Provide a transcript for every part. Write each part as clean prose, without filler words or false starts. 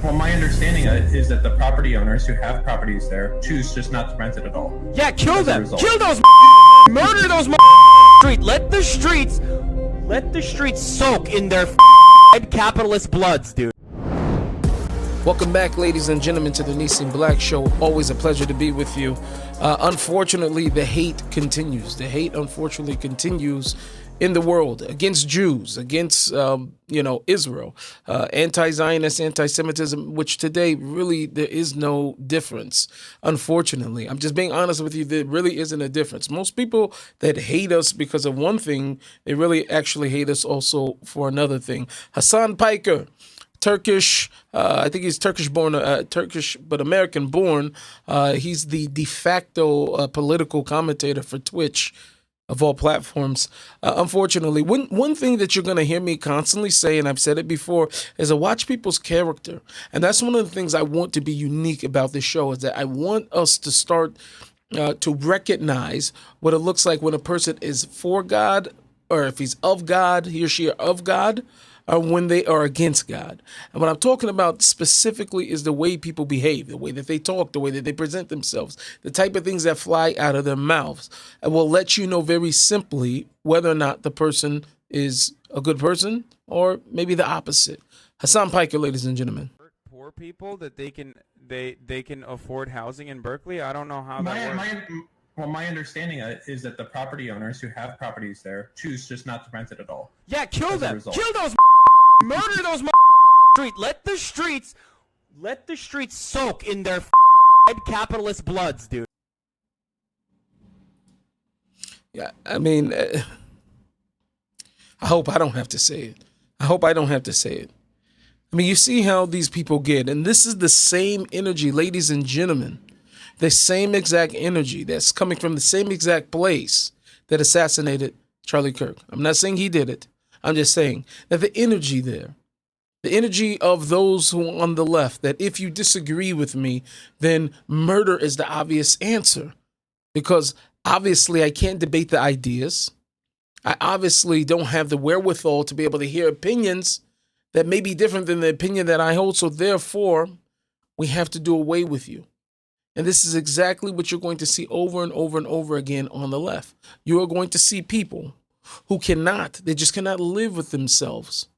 Well, my understanding is that the property owners who have properties there choose just not to rent it at all. Yeah, kill them. Kill those murder those street. Let the streets soak in their capitalist bloods, dude. Welcome back, ladies and gentlemen, to the Nissim Black Show. Always a pleasure to be with you. Unfortunately, the hate continues. The hate, unfortunately, continues in the world against Jews, against, Israel, anti-Zionist, anti-Semitism, which today really there is no difference. Unfortunately, I'm just being honest with you. There really isn't a difference. Most people that hate us because of one thing, they really actually hate us also for another thing. Hasan Piker, Turkish, I think he's Turkish born, Turkish but American born. He's the de facto political commentator for Twitch, of all platforms. Unfortunately, one thing that you're going to hear me constantly say, and I've said it before, is to watch people's character. And that's one of the things I want to be unique about this show, is that I want us to start to recognize what it looks like when a person is for God, or if he's of God, he or she are of God, or when they are against God. And what I'm talking about specifically is the way people behave, the way that they talk, the way that they present themselves, the type of things that fly out of their mouths. And will let you know very simply whether or not the person is a good person or maybe the opposite. Hasan Piker, ladies and gentlemen. Poor people that they can afford housing in Berkeley. I don't know how that works. Well, my understanding is that the property owners who have properties there choose just not to rent it at all. Yeah, kill them. Kill those murder those street. Let the streets soak in their capitalist bloods, dude. Yeah, I mean, I hope I don't have to say it. I mean, you see how these people get, and this is the same energy, ladies and gentlemen, the same exact energy that's coming from the same exact place that assassinated Charlie Kirk. I'm not saying he did it. I'm just saying that the energy there, the energy of those who are on the left, that if you disagree with me, then murder is the obvious answer. Because obviously I can't debate the ideas. I obviously don't have the wherewithal to be able to hear opinions that may be different than the opinion that I hold. So therefore, we have to do away with you. And this is exactly what you're going to see over and over and over again on the left. You are going to see people who they just cannot live with themselves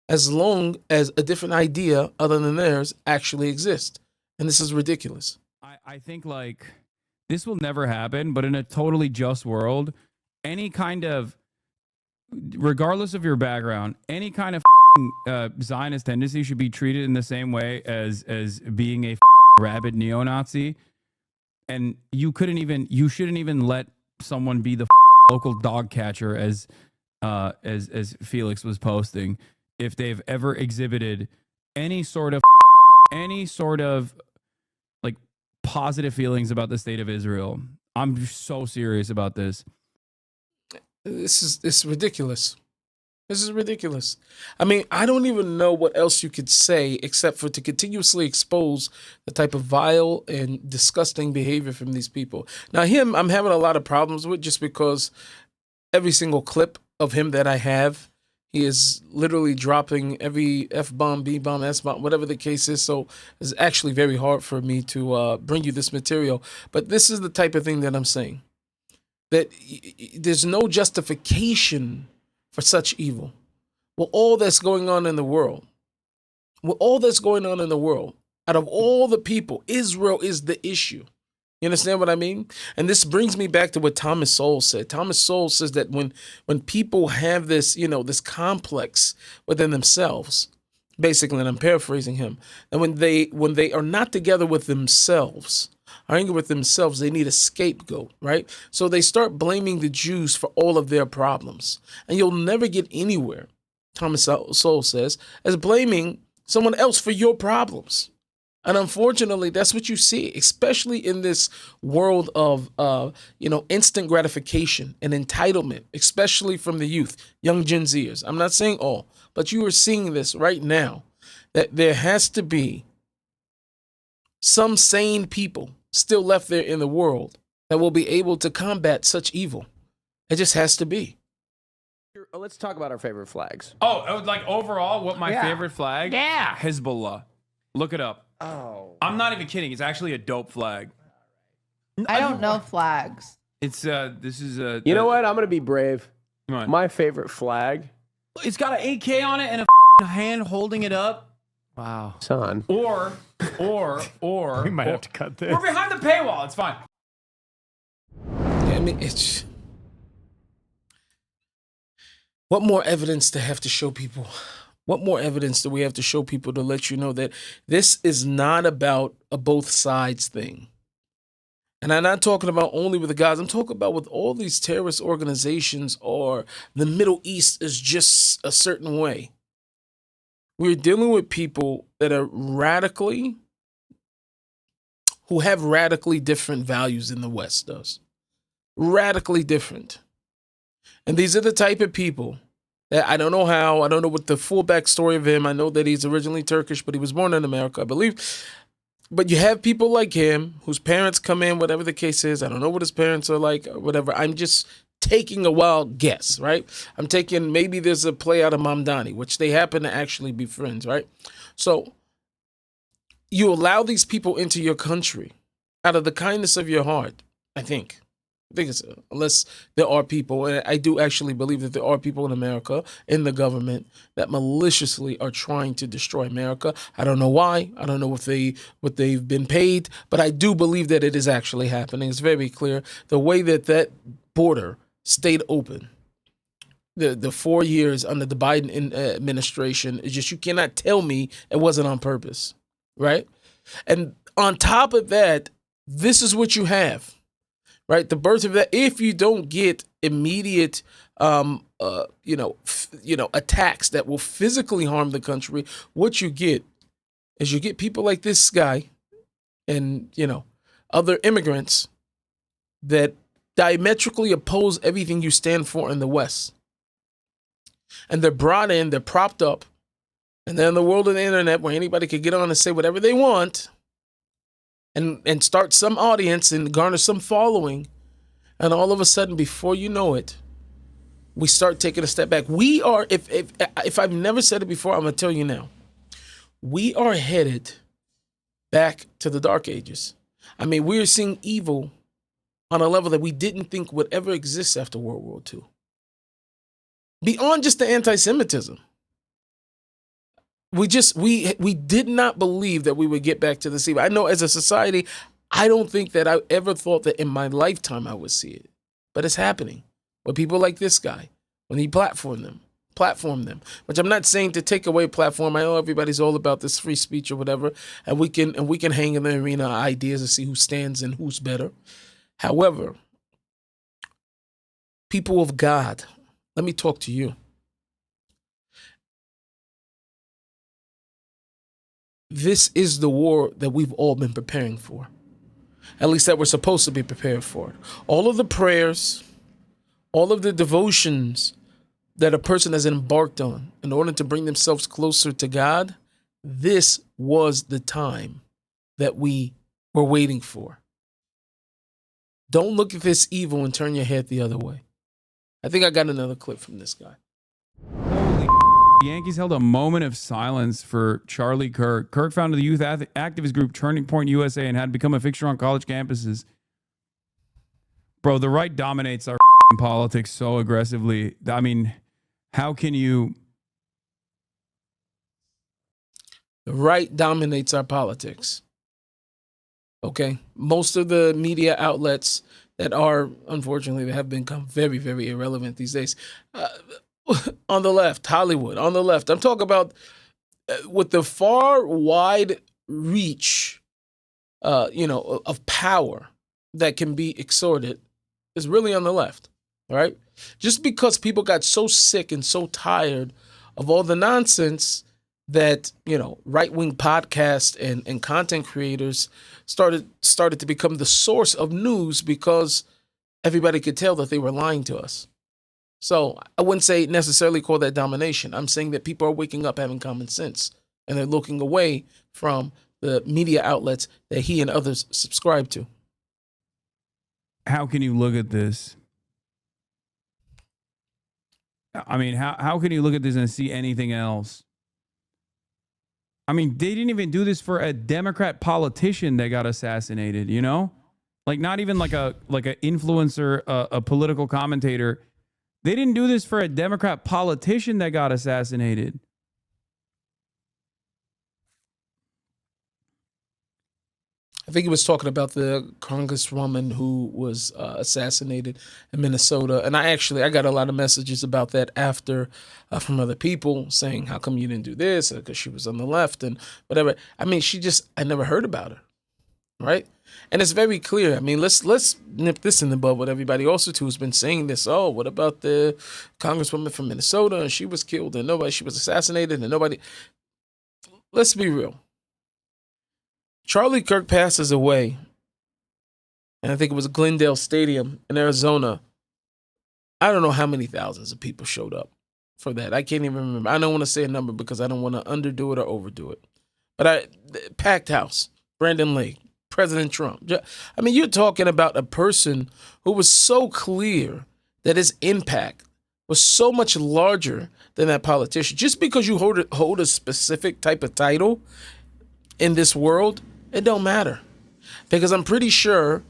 as long as a different idea other than theirs actually exists. And this is ridiculous. I think like this will never happen, but in a totally just world, any kind of, regardless of your background, any kind of Zionist tendency should be treated in the same way as being a rabid neo-Nazi. And you shouldn't even let someone be the local dog catcher as Felix was posting if they've ever exhibited any sort of like positive feelings about the state of Israel. I'm so serious about this. This is ridiculous. This is ridiculous. I mean, I don't even know what else you could say except for to continuously expose the type of vile and disgusting behavior from these people. Now, him, I'm having a lot of problems with just because every single clip of him that I have, he is literally dropping every F-bomb, B-bomb, S-bomb, whatever the case is. So it's actually very hard for me to bring you this material. But this is the type of thing that I'm saying. That there's no justification for such evil. With all that's going on in the world, out of all the people, Israel is the issue. You understand what I mean? And this brings me back to what Thomas Sowell said. Thomas Sowell says that when people have this, this complex within themselves, basically, and I'm paraphrasing him, and when they are not together with themselves, are angry with themselves, they need a scapegoat, right? So they start blaming the Jews for all of their problems. And you'll never get anywhere, Thomas Sowell says, as blaming someone else for your problems. And unfortunately, that's what you see, especially in this world of, instant gratification and entitlement, especially from the youth, young Gen Zers. I'm not saying all, but you are seeing this right now, that there has to be some sane people still left there in the world that will be able to combat such evil. It just has to be. Let's talk about our favorite flags. Oh, like overall, what my favorite flag? Yeah. Hezbollah. Look it up. Oh. I'm not even kidding. It's actually a dope flag. I don't know flags. It's this is a. You know what? I'm gonna be brave. Come on. My favorite flag, It's got an AK on it and a hand holding it up. Wow. son. Or We might have to cut this. we're behind the paywall. It's fine. I mean, it's what more evidence to have to show people? What more evidence do we have to show people to let you know that this is not about a both sides thing? And I'm not talking about only with the guys. I'm talking about with all these terrorist organizations, or the Middle East is just a certain way. We're dealing with people that are who have radically different values than the West does. Radically different. And these are the type of people that I don't know how, I don't know what the full backstory of him. I know that he's originally Turkish, but he was born in America, I believe. But you have people like him whose parents come in, whatever the case is. I don't know what his parents are like, or whatever. I'm just taking a wild guess, right? I'm taking, maybe there's a play out of Mamdani, which they happen to actually be friends, right? So you allow these people into your country out of the kindness of your heart, I think it's, unless there are people, and I do actually believe that there are people in America, in the government, that maliciously are trying to destroy America. I don't know why. I don't know what they've been paid, but I do believe that it is actually happening. It's very clear. The way that border stayed open, the 4 years under the Biden administration, is just, you cannot tell me it wasn't on purpose, right? And on top of that, this is what you have. Right, the birth of that. If you don't get immediate, attacks that will physically harm the country, what you get is you get people like this guy, and other immigrants that diametrically oppose everything you stand for in the West, and they're brought in, they're propped up, and then in the world of the internet, where anybody can get on and say whatever they want, and start some audience and garner some following. And all of a sudden, before you know it, we start taking a step back. We are, if I've never said it before, I'm going to tell you now. We are headed back to the Dark Ages. I mean, we're seeing evil on a level that we didn't think would ever exist after World War II. Beyond just the anti-Semitism. We did not believe that we would get back to this evil. I know as a society, I don't think that I ever thought that in my lifetime I would see it. But it's happening with people like this guy when he platformed them. Which I'm not saying to take away platform. I know everybody's all about this free speech or whatever, and we can hang in the arena of ideas and see who stands and who's better. However, people of God, let me talk to you. This is the war that we've all been preparing for. At least that we're supposed to be prepared for. All of the prayers, all of the devotions that a person has embarked on in order to bring themselves closer to God, this was the time that we were waiting for. Don't look at this evil and turn your head the other way. I think I got another clip from this guy. Holy the Yankees held a moment of silence for Charlie Kirk. Kirk founded the youth activist group Turning Point USA and had become a fixture on college campuses. Bro, the right dominates our politics so aggressively. I mean, how can you... The right dominates our politics. Okay? Most of the media outlets that are, unfortunately, they have become very, very irrelevant these days. On the left, Hollywood, on the left. I'm talking about with the far wide reach, of power that can be exerted is really on the left, all right? Just because people got so sick and so tired of all the nonsense that, right-wing podcasts and content creators started to become the source of news because everybody could tell that they were lying to us. So I wouldn't say necessarily call that domination. I'm saying that people are waking up having common sense, and they're looking away from the media outlets that he and others subscribe to. How can you look at this? I mean, how can you look at this and see anything else? I mean, they didn't even do this for a Democrat politician that got assassinated, you know? Like not even like a influencer, a political commentator. They didn't do this for a Democrat politician that got assassinated. I think he was talking about the congresswoman who was assassinated in Minnesota. And I got a lot of messages about that after from other people saying, how come you didn't do this? Because she was on the left and whatever. I mean, I never heard about her, right? And it's very clear. I mean, let's nip this in the bud with everybody also too who's been saying this. Oh, what about the congresswoman from Minnesota? And she was killed and she was assassinated and nobody. Let's be real. Charlie Kirk passes away, and I think it was Glendale Stadium in Arizona. I don't know how many thousands of people showed up for that. I can't even remember. I don't want to say a number because I don't want to underdo it or overdo it. But packed house, Brandon Lake, President Trump. I mean, you're talking about a person who was so clear that his impact was so much larger than that politician. Just because you hold a specific type of title in this world, it don't matter, because I'm pretty sure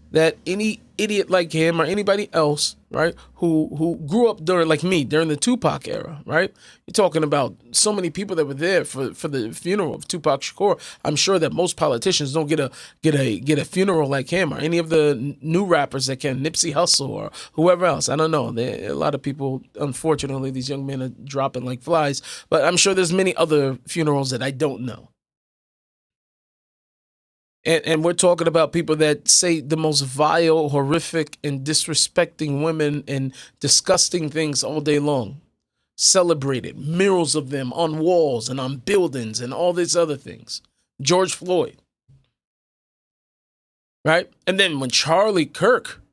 that any idiot like him or anybody else, right, who grew up during the Tupac era, right? You're talking about so many people that were there for the funeral of Tupac Shakur. I'm sure that most politicians don't get a funeral like him or any of the new rappers that can, Nipsey Hussle or whoever else. I don't know. A lot of people, unfortunately, these young men are dropping like flies, but I'm sure there's many other funerals that I don't know. And we're talking about people that say the most vile, horrific, and disrespecting women and disgusting things all day long. Celebrated. Murals of them on walls and on buildings and all these other things. George Floyd. Right? And then when Charlie Kirk,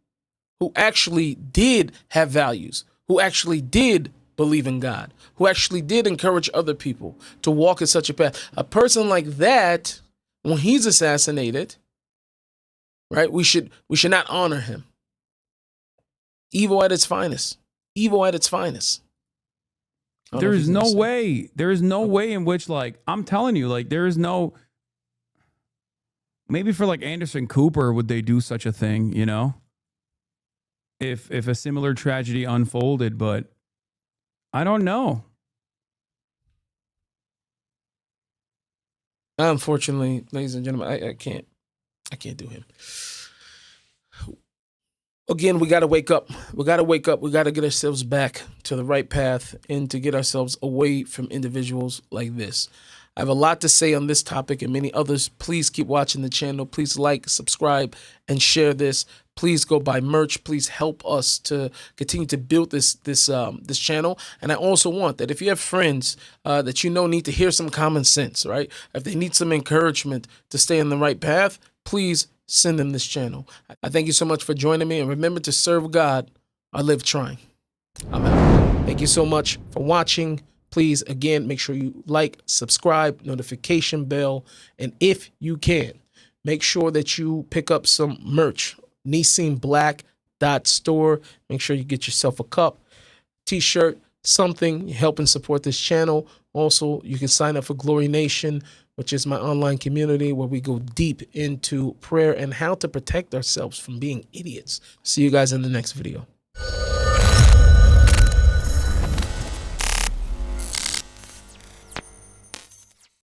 who actually did have values, who actually did believe in God, who actually did encourage other people to walk in such a path, a person like that, when he's assassinated, right, we should not honor him. Evil at its finest. Evil at its finest. There is no way. There is no way in which, like, I'm telling you, like, there is no. Maybe for like Anderson Cooper, would they do such a thing? You know, if a similar tragedy unfolded, but I don't know. Unfortunately, ladies and gentlemen, I can't do him. Again, we got to wake up. We got to wake up. We got to get ourselves back to the right path and to get ourselves away from individuals like this. I have a lot to say on this topic and many others. Please keep watching the channel. Please like, subscribe, and share this. Please go buy merch. Please help us to continue to build this channel. And I also want that if you have friends that you know need to hear some common sense, right? If they need some encouragement to stay on the right path, please send them this channel. I thank you so much for joining me. And remember to serve God or live trying. I'm out. Thank you so much for watching. Please, again, make sure you like, subscribe, notification bell. And if you can, make sure that you pick up some merch. Nissim Black .store. Make sure you get yourself a cup, t-shirt, something, help and support this channel. Also, you can sign up for Glory Nation, which is my online community where we go deep into prayer and how to protect ourselves from being idiots. See you guys in the next video.